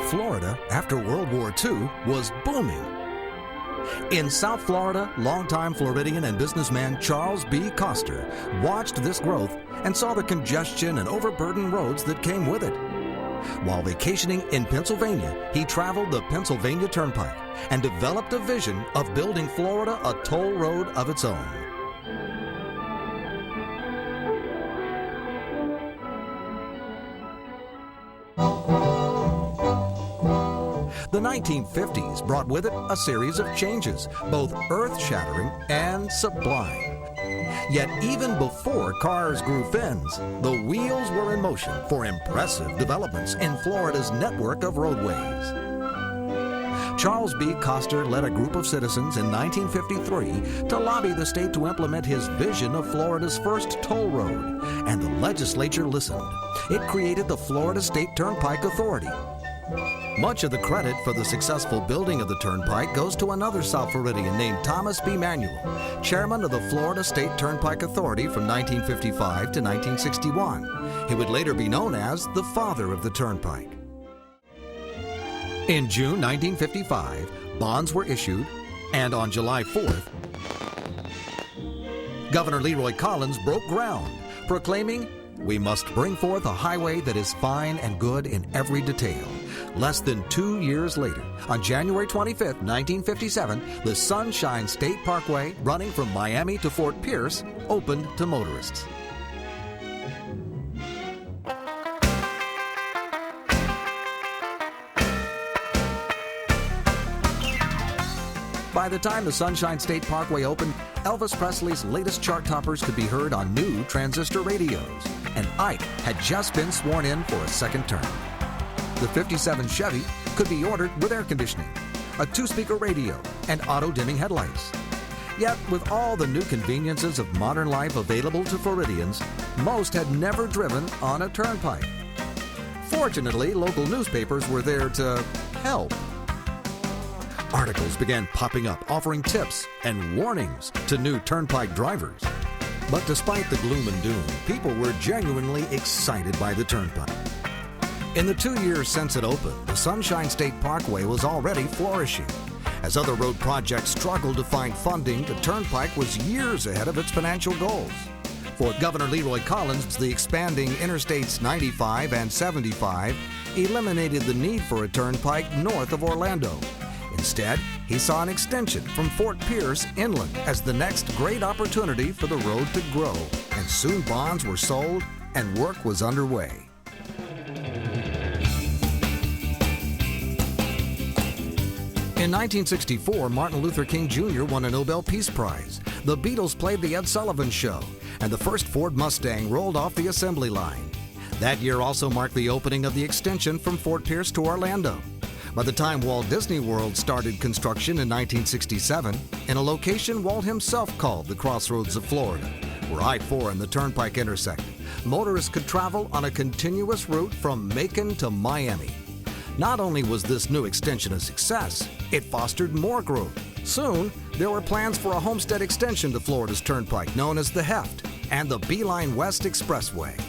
Florida, after World War II, was booming. In South Florida, longtime Floridian and businessman Charles B. Coster watched this growth and saw the congestion and overburdened roads that came with it. While vacationing in Pennsylvania, he traveled the Pennsylvania Turnpike and developed a vision of building Florida a toll road of its own. The 1950s brought with it a series of changes, both earth-shattering and sublime. Yet even before cars grew fins, the wheels were in motion for impressive developments in Florida's network of roadways. Charles B. Coster led a group of citizens in 1953 to lobby the state to implement his vision of Florida's first toll road, and the legislature listened. It created the Florida State Turnpike Authority. Much of the credit for the successful building of the Turnpike goes to another South Floridian named Thomas B. Manuel, chairman of the Florida State Turnpike Authority from 1955 to 1961. He would later be known as the father of the Turnpike. In June 1955, bonds were issued, and on July 4th, Governor Leroy Collins broke ground, proclaiming, "We must bring forth a highway that is fine and good in every detail." Less than 2 years later, on January 25, 1957, the Sunshine State Parkway, running from Miami to Fort Pierce, opened to motorists. By the time the Sunshine State Parkway opened, Elvis Presley's latest chart toppers could be heard on new transistor radios, and Ike had just been sworn in for a second term. The 57 Chevy could be ordered with air conditioning, a 2-speaker radio, and auto-dimming headlights. Yet, with all the new conveniences of modern life available to Floridians, most had never driven on a turnpike. Fortunately, local newspapers were there to help. Articles began popping up offering tips and warnings to new turnpike drivers. But despite the gloom and doom, people were genuinely excited by the turnpike. In the 2 years since it opened, the Sunshine State Parkway was already flourishing. As other road projects struggled to find funding, the turnpike was years ahead of its financial goals. For Governor Leroy Collins, the expanding Interstates 95 and 75 eliminated the need for a turnpike north of Orlando. Instead, he saw an extension from Fort Pierce inland as the next great opportunity for the road to grow, and soon bonds were sold and work was underway. In 1964, Martin Luther King Jr. won a Nobel Peace Prize. The Beatles played the Ed Sullivan Show, and the first Ford Mustang rolled off the assembly line. That year also marked the opening of the extension from Fort Pierce to Orlando. By the time Walt Disney World started construction in 1967, in a location Walt himself called the Crossroads of Florida, where I-4 and the Turnpike intersect, motorists could travel on a continuous route from Macon to Miami. Not only was this new extension a success, it fostered more growth. Soon, there were plans for a homestead extension to Florida's Turnpike known as the Heft and the Beeline West Expressway.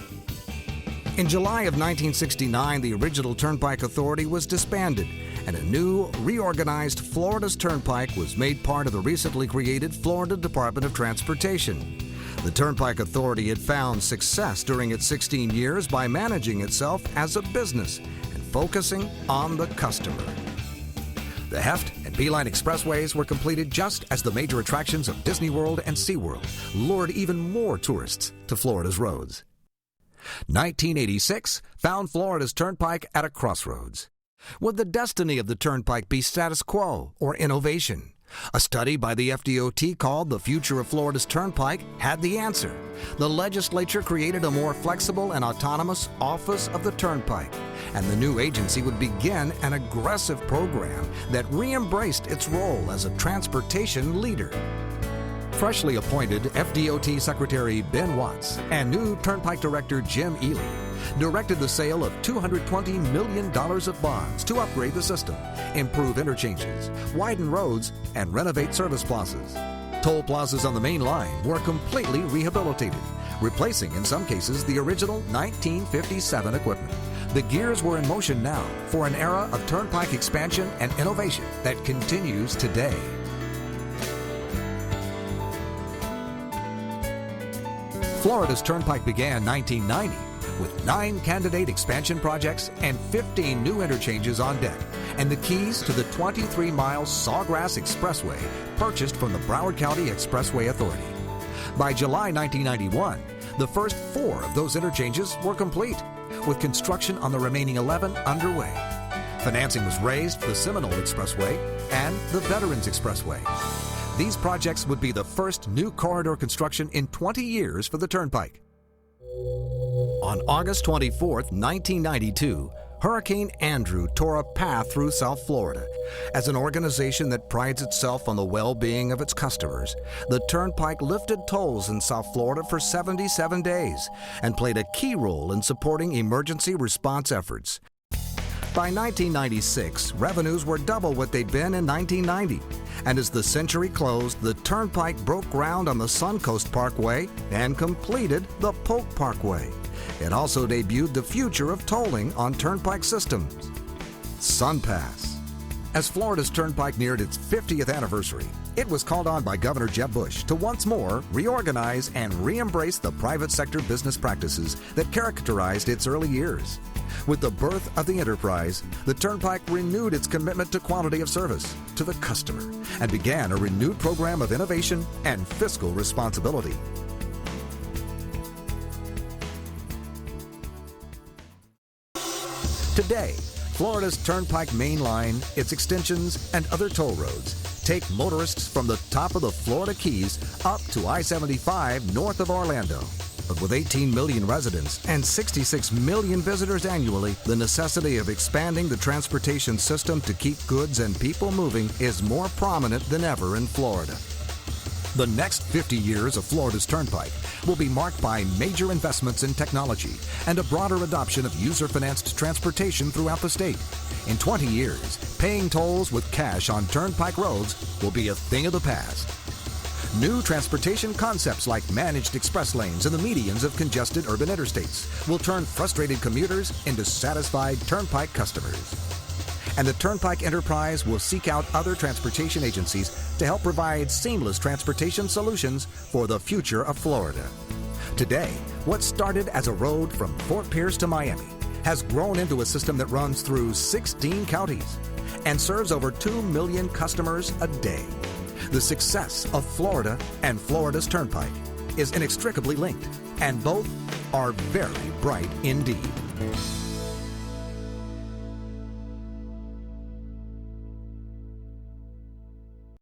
In July of 1969, the original Turnpike Authority was disbanded, and a new, reorganized Florida's Turnpike was made part of the recently created Florida Department of Transportation. The Turnpike Authority had found success during its 16 years by managing itself as a business and focusing on the customer. The Heft and Beeline Expressways were completed just as the major attractions of Disney World and SeaWorld lured even more tourists to Florida's roads. 1986 found Florida's Turnpike at a crossroads. Would the destiny of the Turnpike be status quo or innovation? A study by the FDOT called The Future of Florida's Turnpike had the answer. The legislature created a more flexible and autonomous Office of the Turnpike, and the new agency would begin an aggressive program that re-embraced its role as a transportation leader. Freshly appointed FDOT Secretary Ben Watts and new Turnpike Director Jim Ely directed the sale of $220 million of bonds to upgrade the system, improve interchanges, widen roads, and renovate service plazas. Toll plazas on the main line were completely rehabilitated, replacing in some cases the original 1957 equipment. The gears were in motion now for an era of turnpike expansion and innovation that continues today. Florida's turnpike began 1990 with 9 candidate expansion projects and 15 new interchanges on deck, and the keys to the 23-mile Sawgrass Expressway purchased from the Broward County Expressway Authority. By July 1991, the first 4 of those interchanges were complete, with construction on the remaining 11 underway. Financing was raised for the Seminole Expressway and the Veterans Expressway. These projects would be the first new corridor construction in 20 years for the turnpike. On August 24, 1992, Hurricane Andrew tore a path through South Florida. As an organization that prides itself on the well-being of its customers, the Turnpike lifted tolls in South Florida for 77 days and played a key role in supporting emergency response efforts. By 1996, revenues were double what they'd been in 1990. And as the century closed, the Turnpike broke ground on the Suncoast Parkway and completed the Polk Parkway. It also debuted the future of tolling on turnpike systems, SunPass. As Florida's turnpike neared its 50th anniversary, it was called on by Governor Jeb Bush to once more reorganize and re-embrace the private sector business practices that characterized its early years. With the birth of the enterprise, the turnpike renewed its commitment to quality of service to the customer and began a renewed program of innovation and fiscal responsibility. Today, Florida's Turnpike Main Line, its extensions, and other toll roads take motorists from the top of the Florida Keys up to I-75 north of Orlando. But with 18 million residents and 66 million visitors annually, the necessity of expanding the transportation system to keep goods and people moving is more prominent than ever in Florida. The next 50 years of Florida's Turnpike will be marked by major investments in technology and a broader adoption of user-financed transportation throughout the state. In 20 years, paying tolls with cash on turnpike roads will be a thing of the past. New transportation concepts like managed express lanes and the medians of congested urban interstates will turn frustrated commuters into satisfied turnpike customers. And the Turnpike Enterprise will seek out other transportation agencies to help provide seamless transportation solutions for the future of Florida. Today, what started as a road from Fort Pierce to Miami has grown into a system that runs through 16 counties and serves over 2 million customers a day. The success of Florida and Florida's Turnpike is inextricably linked, and both are very bright indeed.